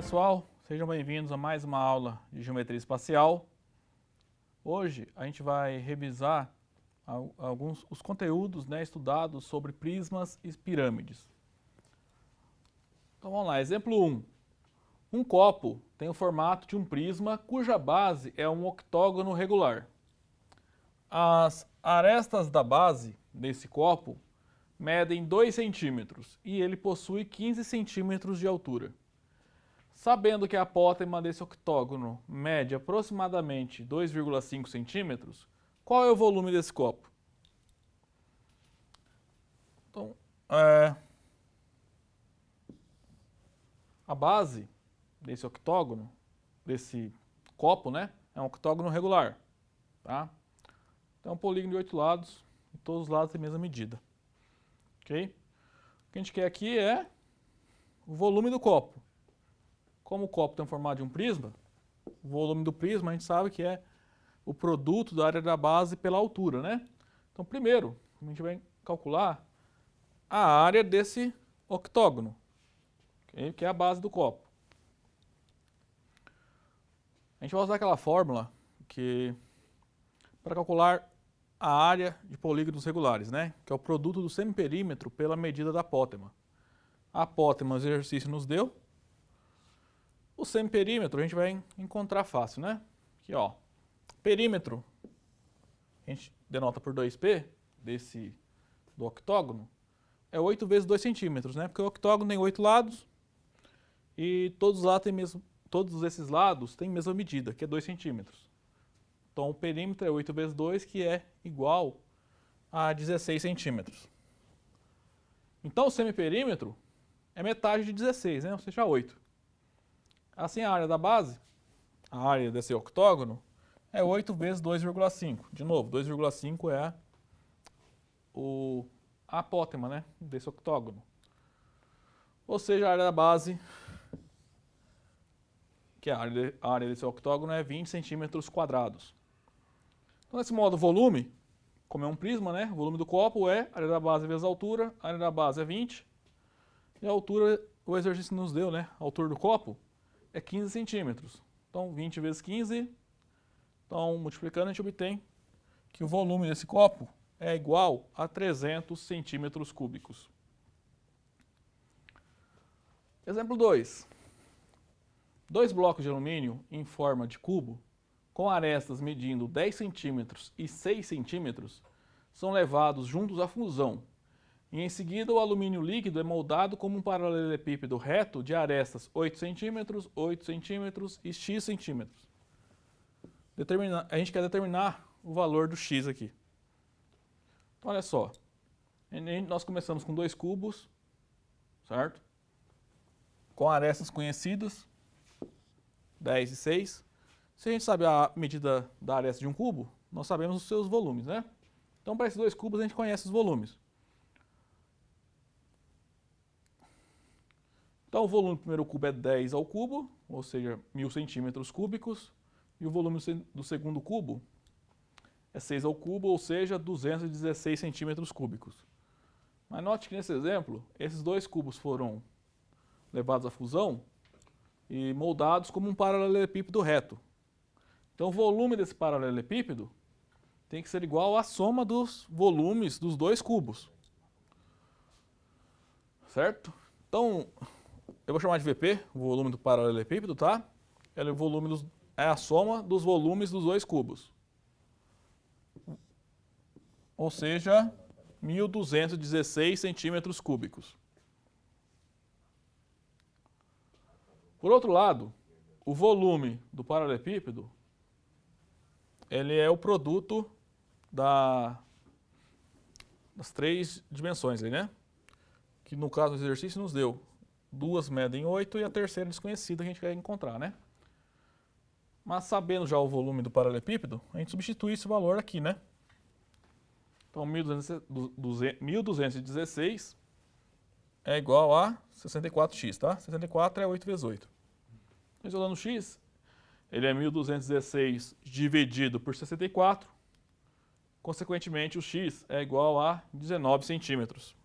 pessoal, sejam bem-vindos a mais uma aula de geometria espacial. Hoje a gente vai revisar os conteúdos, estudados sobre prismas e pirâmides. Então vamos lá, exemplo 1. Um copo tem o formato de um prisma cuja base é um octógono regular. As arestas da base desse copo medem 2 centímetros e ele possui 15 centímetros de altura. Sabendo que a apótema desse octógono mede aproximadamente 2,5 centímetros, qual é o volume desse copo? Então, a base desse octógono, desse copo, é um octógono regular. Tá? Então, é um polígono de 8 lados, e todos os lados têm a mesma medida. Ok? O que a gente quer aqui é o volume do copo. Como o copo tem o formato de um prisma, o volume do prisma a gente sabe que é o produto da área da base pela altura, né? Então, primeiro, a gente vai calcular a área desse octógono, okay? Que é a base do copo. A gente vai usar aquela fórmula para calcular a área de polígonos regulares, né? Que é o produto do semiperímetro pela medida da apótema. A apótema o exercício nos deu. O semiperímetro a gente vai encontrar fácil, né? Aqui, ó. Perímetro, a gente denota por 2P, do octógono, é 8 vezes 2 centímetros, né? Porque o octógono tem 8 lados e todos esses lados têm a mesma medida, que é 2 centímetros. Então o perímetro é 8 vezes 2, que é igual a 16 centímetros. Então o semiperímetro é metade de 16, né? Ou seja, 8. Assim, a área da base, a área desse octógono, é 8 vezes 2,5. De novo, 2,5 é a apótema, né, desse octógono. Ou seja, a área da base, que é a área desse octógono, é 20 centímetros quadrados. Então, nesse modo, volume, como é um prisma, né, o volume do copo é a área da base vezes a altura. A área da base é 20. E a altura, o exercício nos deu, né, a altura do copo é 15 centímetros. Então, 20 vezes 15. Então, multiplicando, a gente obtém que o volume desse copo é igual a 300 centímetros cúbicos. Exemplo 2. 2 blocos de alumínio em forma de cubo, com arestas medindo 10 centímetros e 6 centímetros, são levados juntos à fusão. E em seguida, o alumínio líquido é moldado como um paralelepípedo reto de arestas 8 centímetros, 8 centímetros e x centímetros. A gente quer determinar o valor do x aqui. Então, olha só. Nós começamos com 2 cubos, certo? Com arestas conhecidas, 10 e 6. Se a gente sabe a medida da aresta de um cubo, nós sabemos os seus volumes, né? Então, para esses 2 cubos, a gente conhece os volumes. Então, o volume do primeiro cubo é 10 ao cubo, ou seja, 1000 centímetros cúbicos. E o volume do segundo cubo é 6 ao cubo, ou seja, 216 centímetros cúbicos. Mas note que nesse exemplo, esses 2 cubos foram levados à fusão e moldados como um paralelepípedo reto. Então o volume desse paralelepípedo tem que ser igual à soma dos volumes dos 2 cubos. Certo? Então, eu vou chamar de VP, o volume do paralelepípedo, tá? É a soma dos volumes dos 2 cubos. Ou seja, 1.216 centímetros cúbicos. Por outro lado, o volume do paralelepípedo, ele é o produto das 3 dimensões, né? Que no caso do exercício nos deu 2 medem 8 e a terceira desconhecida que a gente quer encontrar, né? Mas sabendo já o volume do paralelepípedo, a gente substitui esse valor aqui, né? Então, 1.216 é igual a 64x, tá? 64 é 8 vezes 8. Isolando o x, ele é 1.216 dividido por 64. Consequentemente, o x é igual a 19 centímetros.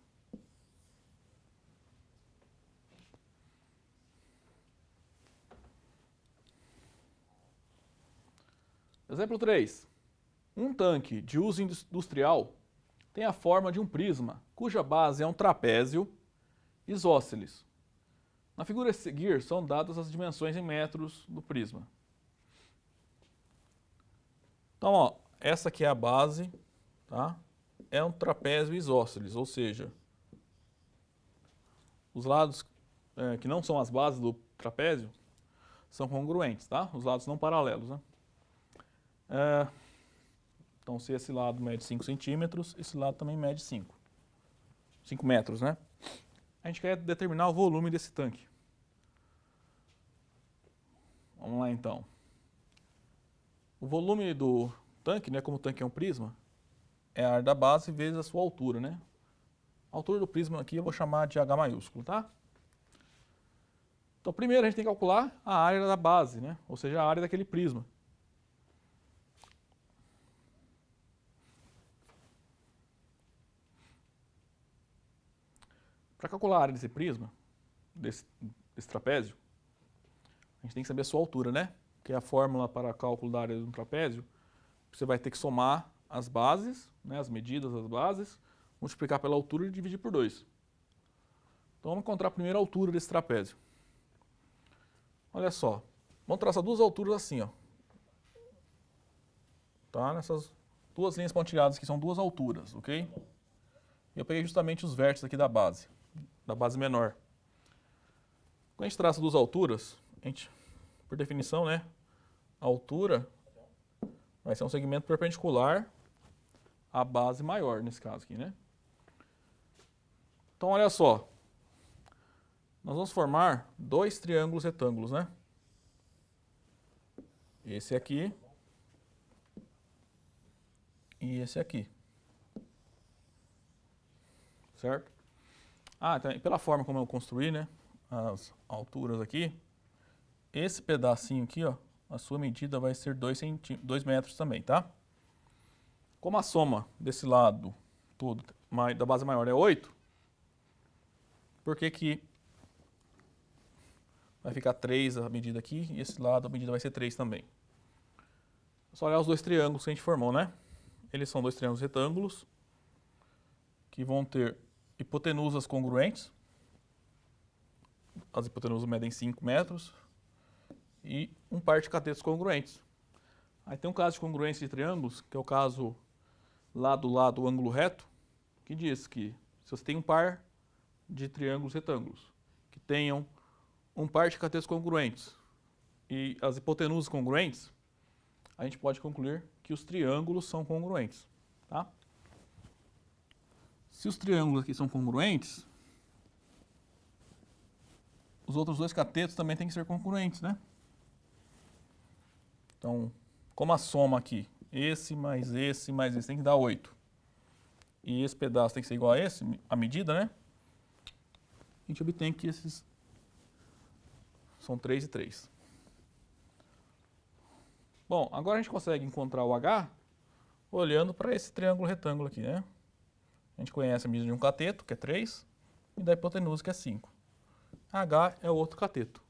Exemplo 3. Um tanque de uso industrial tem a forma de um prisma, cuja base é um trapézio isósceles. Na figura a seguir são dadas as dimensões em metros do prisma. Então, ó, essa aqui é a base, tá? É um trapézio isósceles, ou seja, os lados que não são as bases do trapézio são congruentes, tá? Os lados não paralelos, né? Então, se esse lado mede 5 centímetros, esse lado também mede 5 metros, né? A gente quer determinar o volume desse tanque. Vamos lá, então. O volume do tanque, né, como o tanque é um prisma, é a área da base vezes a sua altura, né? A altura do prisma aqui eu vou chamar de H maiúsculo, tá? Então, primeiro a gente tem que calcular a área da base, né? Ou seja, a área daquele prisma. Para calcular a área desse prisma, desse trapézio, a gente tem que saber a sua altura, né? Que é a fórmula para cálculo da área de um trapézio. Você vai ter que somar as bases, né, as medidas das bases, multiplicar pela altura e dividir por 2. Então vamos encontrar primeiro a altura desse trapézio. Olha só, vamos traçar duas alturas assim, ó. Tá? Nessas duas linhas pontilhadas aqui são duas alturas, ok? E eu peguei justamente os vértices aqui da base menor. Quando a gente traça duas alturas, por definição, né, a altura vai ser um segmento perpendicular à base maior, nesse caso aqui, né? Então, olha só, nós vamos formar dois triângulos retângulos, né? Esse aqui e esse aqui. Certo? Então, pela forma como eu construí, né, as alturas aqui, esse pedacinho aqui, ó, a sua medida vai ser 2 metros também, tá? Como a soma desse lado todo da base maior é 8, por que vai ficar 3 a medida aqui e esse lado a medida vai ser 3 também? É só olhar os dois triângulos que a gente formou, né? Eles são dois triângulos retângulos que vão ter hipotenusas congruentes. As hipotenusas medem 5 metros. E um par de catetos congruentes. Aí tem um caso de congruência de triângulos, que é o caso lado lado ângulo reto, que diz que se você tem um par de triângulos retângulos que tenham um par de catetos congruentes e as hipotenusas congruentes, a gente pode concluir que os triângulos são congruentes, tá? Se os triângulos aqui são congruentes, os outros dois catetos também têm que ser congruentes, né? Então, como a soma aqui, esse mais esse mais esse tem que dar 8. E esse pedaço tem que ser igual a esse, a medida, né? A gente obtém que esses são 3 e 3. Bom, agora a gente consegue encontrar o H olhando para esse triângulo retângulo aqui, né? A gente conhece a medida de um cateto, que é 3, e da hipotenusa, que é 5. H é o outro cateto.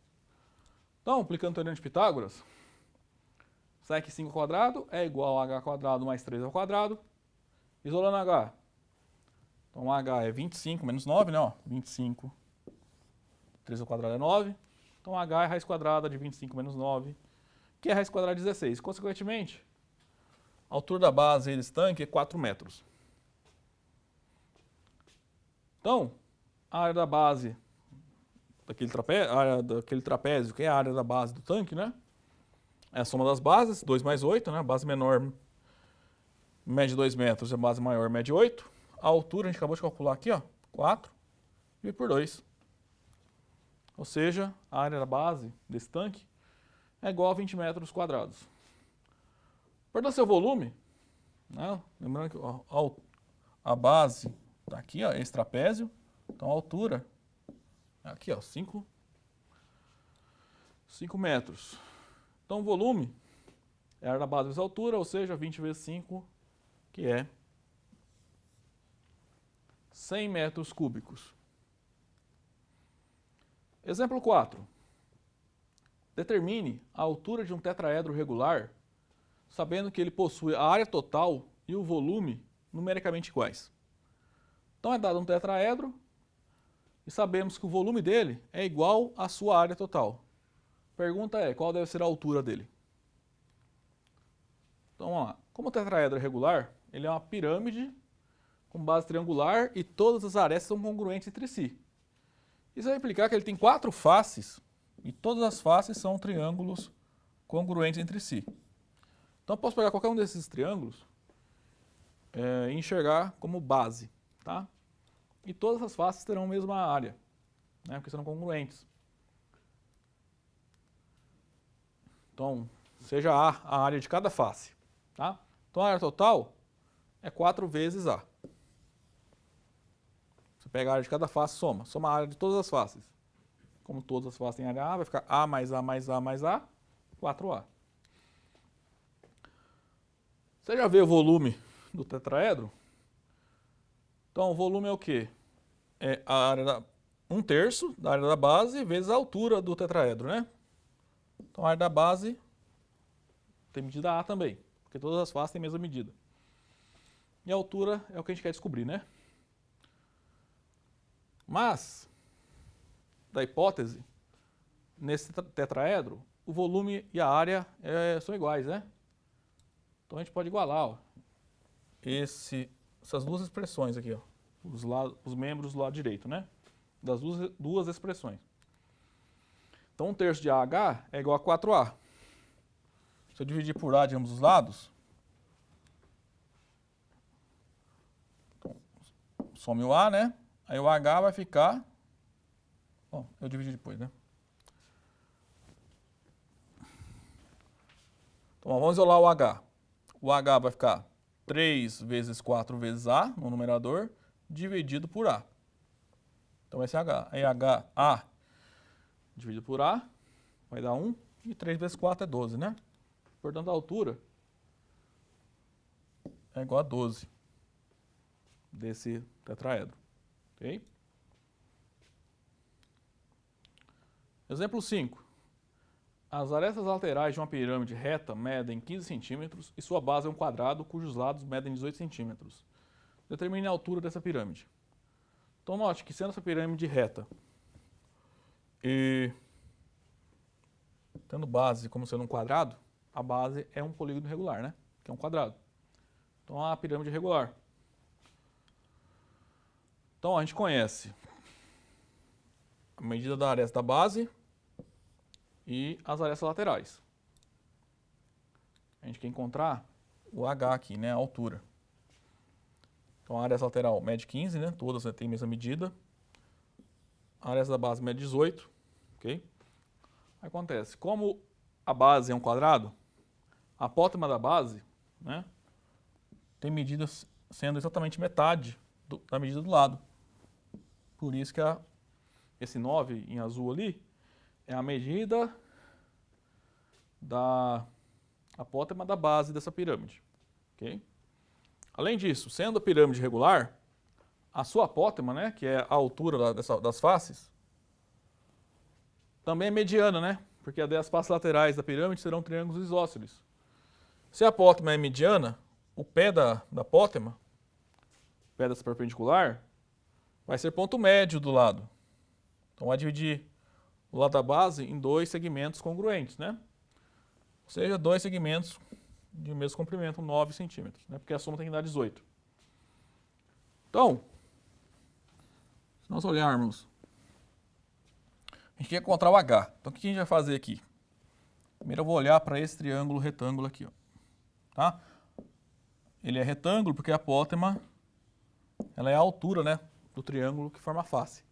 Então, aplicando o teorema de Pitágoras, sai que 5 ao quadrado é igual a h quadrado mais 3 ao quadrado, isolando h. Então, h é 25 menos 9, né? Ó, 25, 3 ao quadrado é 9. Então, h é raiz quadrada de 25 menos 9, que é raiz quadrada de 16. Consequentemente, a altura da base desse tanque é 4 metros. Então, a área da base daquele trapézio, que é a área da base do tanque, né? É a soma das bases, 2 mais 8, né? A base menor mede 2 metros e a base maior mede 8. A altura a gente acabou de calcular aqui, ó, 4 e por 2. Ou seja, a área da base desse tanque é igual a 20 metros quadrados. Para dar seu volume, né? Lembrando que a base está aqui, ó, esse trapézio. Então a altura é aqui, ó, 5 metros. Então o volume é a área da base vezes a altura, ou seja, 20 vezes 5, que é 100 metros cúbicos. Exemplo 4. Determine a altura de um tetraedro regular sabendo que ele possui a área total e o volume numericamente iguais. Então é dado um tetraedro e sabemos que o volume dele é igual à sua área total. Pergunta é, qual deve ser a altura dele? Então vamos lá. Como o tetraedro é regular, ele é uma pirâmide com base triangular e todas as arestas são congruentes entre si. Isso vai implicar que ele tem 4 faces e todas as faces são triângulos congruentes entre si. Então eu posso pegar qualquer um desses triângulos e enxergar como base, tá? E todas as faces terão a mesma área, né? Porque serão congruentes. Então, seja A área de cada face, tá? Então a área total é 4 vezes A. Você pega a área de cada face, soma a área de todas as faces. Como todas as faces têm área A, vai ficar A mais A mais A mais A, 4A. Você já vê o volume do tetraedro? Então o volume é o quê? É a área 1/3 da área da base vezes a altura do tetraedro, né? Então a área da base tem medida A também, porque todas as faces têm a mesma medida. E a altura é o que a gente quer descobrir, né? Mas, da hipótese, nesse tetraedro, o volume e a área são iguais, né? Então a gente pode igualar, ó, essas duas expressões aqui, ó, os membros do lado direito, né? Das duas expressões. Então 1/3 de AH é igual a 4A. Se eu dividir por A de ambos os lados, então, some o A, né? Aí o H vai ficar... Bom, eu dividi depois, né? Então vamos isolar o H. O H vai ficar 3 vezes 4 vezes A no numerador, dividido por A. Então vai ser H. Aí A dividido por A vai dar 1. E 3 vezes 4 é 12, né? Portanto, a altura é igual a 12 desse tetraedro. Ok? Exemplo 5. As arestas laterais de uma pirâmide reta medem 15 centímetros e sua base é um quadrado cujos lados medem 18 centímetros. Determine a altura dessa pirâmide. Então note que sendo essa pirâmide reta e tendo base como sendo um quadrado, a base é um polígono regular, né? Que é um quadrado. Então a pirâmide é regular. Então a gente conhece a medida da aresta da base e as arestas laterais. A gente quer encontrar o H aqui, né? A altura. Então a aresta lateral mede 15, né? Todas têm a mesma medida. A aresta da base mede 18, ok? Acontece, como a base é um quadrado, a apótema da base, né, tem medidas sendo exatamente metade da medida do lado. Por isso que esse 9 em azul ali é a medida da apótema da base dessa pirâmide. Okay? Além disso, sendo a pirâmide regular, a sua apótema, né, que é a altura das faces, também é mediana, né? Porque as faces laterais da pirâmide serão triângulos isósceles. Se a apótema é mediana, o pé da apótema, o pé dessa perpendicular, vai ser ponto médio do lado. Então vai dividir o lado da base em 2 segmentos congruentes, né? Ou seja, 2 segmentos de mesmo comprimento, 9 centímetros, né? Porque a soma tem que dar 18. Então, se nós olharmos, a gente quer encontrar o H. Então o que a gente vai fazer aqui? Primeiro eu vou olhar para esse triângulo retângulo aqui, ó. Tá? Ele é retângulo porque a apótema ela é a altura, né, do triângulo que forma a face.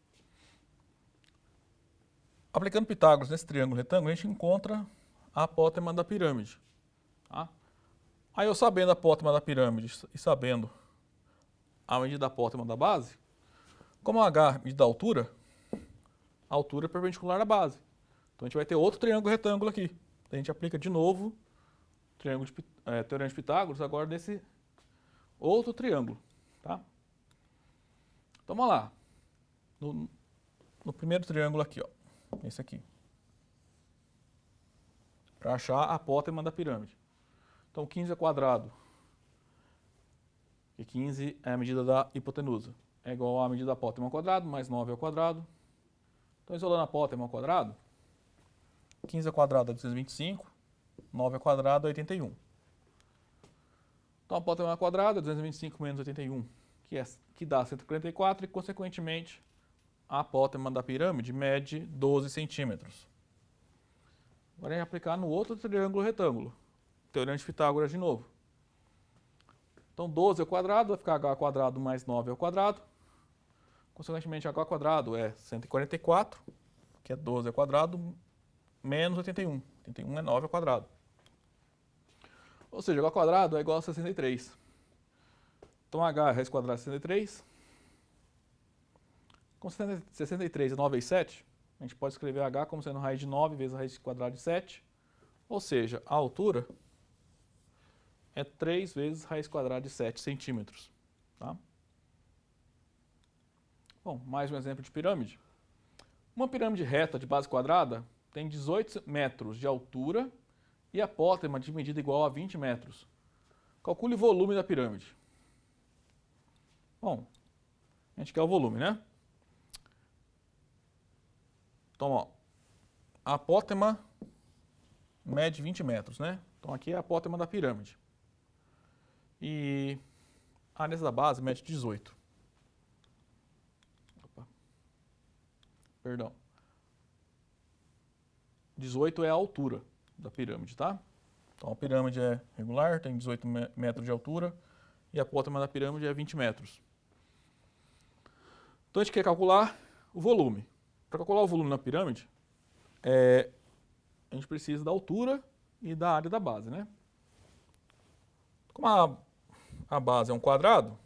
Aplicando Pitágoras nesse triângulo retângulo, a gente encontra a apótema da pirâmide. Tá? Aí eu sabendo a apótema da pirâmide e sabendo a medida da apótema da base, como a H medida a altura é perpendicular à base. Então a gente vai ter outro triângulo retângulo aqui. A gente aplica de novo teorema de Pitágoras agora nesse outro triângulo. Tá? Então vamos lá. No primeiro triângulo aqui, ó. Esse aqui. Para achar a apótema da pirâmide. Então 15 ao quadrado, que 15 é a medida da hipotenusa, é igual à medida da apótema ao quadrado, mais 9 ao quadrado. Então, isolando a apótema ao quadrado, 15 ao quadrado é 225, 9 ao quadrado é 81. Então, a apótema ao quadrado é 225 menos 81, que dá 144, e, consequentemente, a apótema da pirâmide mede 12 centímetros. Agora, a gente vai aplicar no outro triângulo retângulo. Teorema de Pitágoras de novo. Então, 12 ao quadrado vai ficar h ao quadrado mais 9 ao quadrado. Consequentemente, h ao quadrado é 144, que é 12 ao quadrado, menos 81. 81 é 9 ao quadrado. Ou seja, h ao quadrado é igual a 63. Então, h é raiz quadrada de 63. Com 63 é 9 vezes 7, a gente pode escrever h como sendo raiz de 9 vezes a raiz quadrada de 7. Ou seja, a altura é 3 vezes raiz quadrada de 7 centímetros. Tá? Bom, mais um exemplo de pirâmide. Uma pirâmide reta de base quadrada tem 18 metros de altura e apótema de medida igual a 20 metros. Calcule o volume da pirâmide. Bom, a gente quer o volume, né? Então, ó, a apótema mede 20 metros, né? Então, aqui é a apótema da pirâmide. E a área da base mede 18. Opa. Perdão. 18 é a altura da pirâmide, tá? Então, a pirâmide é regular, tem 18 metros de altura, e a apótema da pirâmide é 20 metros. Então, a gente quer calcular o volume. Para calcular o volume na pirâmide, a gente precisa da altura e da área da base, né? Como a base é um quadrado,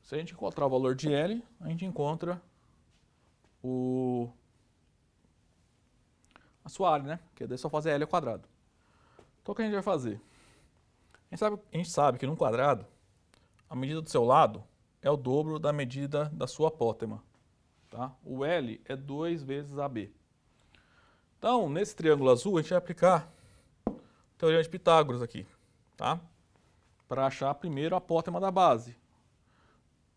se a gente encontrar o valor de L, a gente encontra a sua área, né? Que daí é só fazer L ao quadrado. Então, o que a gente vai fazer? A gente sabe que num quadrado, a medida do seu lado é o dobro da medida da sua apótema. Tá? O L é 2 vezes AB. Então, nesse triângulo azul, a gente vai aplicar o teorema de Pitágoras aqui, tá? Para achar primeiro a apótema da base.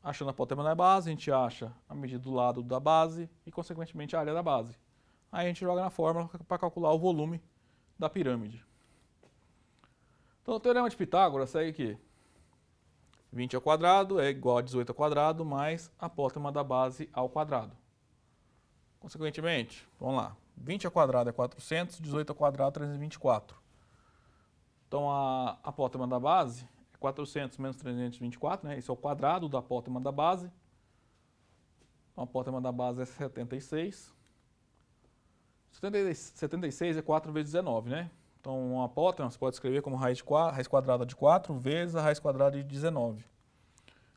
Achando a apótema da base, a gente acha a medida do lado da base e, consequentemente, a área da base. Aí a gente joga na fórmula para calcular o volume da pirâmide. Então, o teorema de Pitágoras segue aqui. 20 ao quadrado é igual a 18 ao quadrado mais a apótema da base ao quadrado. Consequentemente, vamos lá, 20 ao quadrado é 400, 18 ao quadrado é 324. Então, a apótema da base é 400 menos 324, né? Esse é o quadrado da apótema da base. Então, a apótema da base é 76. 76 é 4 vezes 19, né? Então, a apótema você pode escrever como raiz quadrada de 4 vezes a raiz quadrada de 19.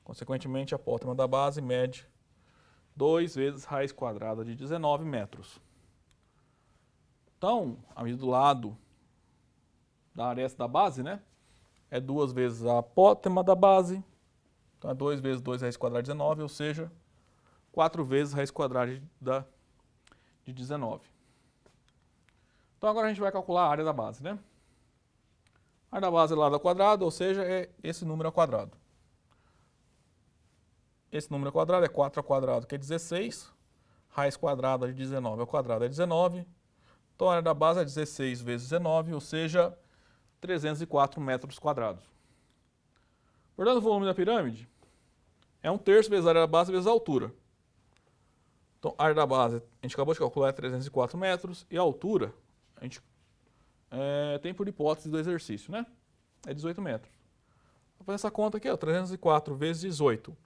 Consequentemente, a apótema da base mede 2 vezes raiz quadrada de 19 metros. Então, a medida do lado da aresta da base, né? É 2 vezes a apótema da base. Então, é 2 vezes 2 raiz quadrada de 19, ou seja, 4 vezes raiz quadrada de 19. Então, agora a gente vai calcular a área da base, né? A área da base é lado ao quadrado, ou seja, é esse número ao quadrado. Esse número ao quadrado é 4 ao quadrado, que é 16. Raiz quadrada de 19 ao quadrado é 19. Então, a área da base é 16 vezes 19, ou seja, 304 metros quadrados. Portanto, o volume da pirâmide é 1/3 vezes a área da base vezes a altura. Então, a área da base, a gente acabou de calcular, é 304 metros, e a altura, a gente tem por hipótese do exercício, né? É 18 metros. Vou fazer essa conta aqui, ó, 304 vezes 18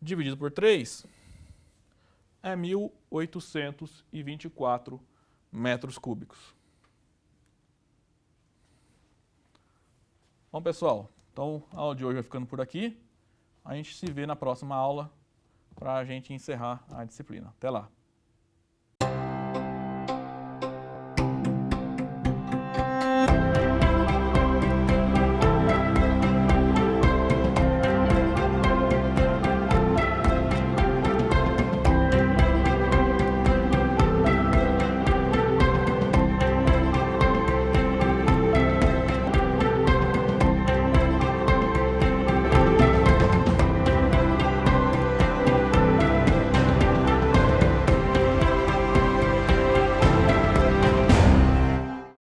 dividido por 3 é 1.824 metros cúbicos. Bom, pessoal, então a aula de hoje vai ficando por aqui. A gente se vê na próxima aula para a gente encerrar a disciplina. Até lá!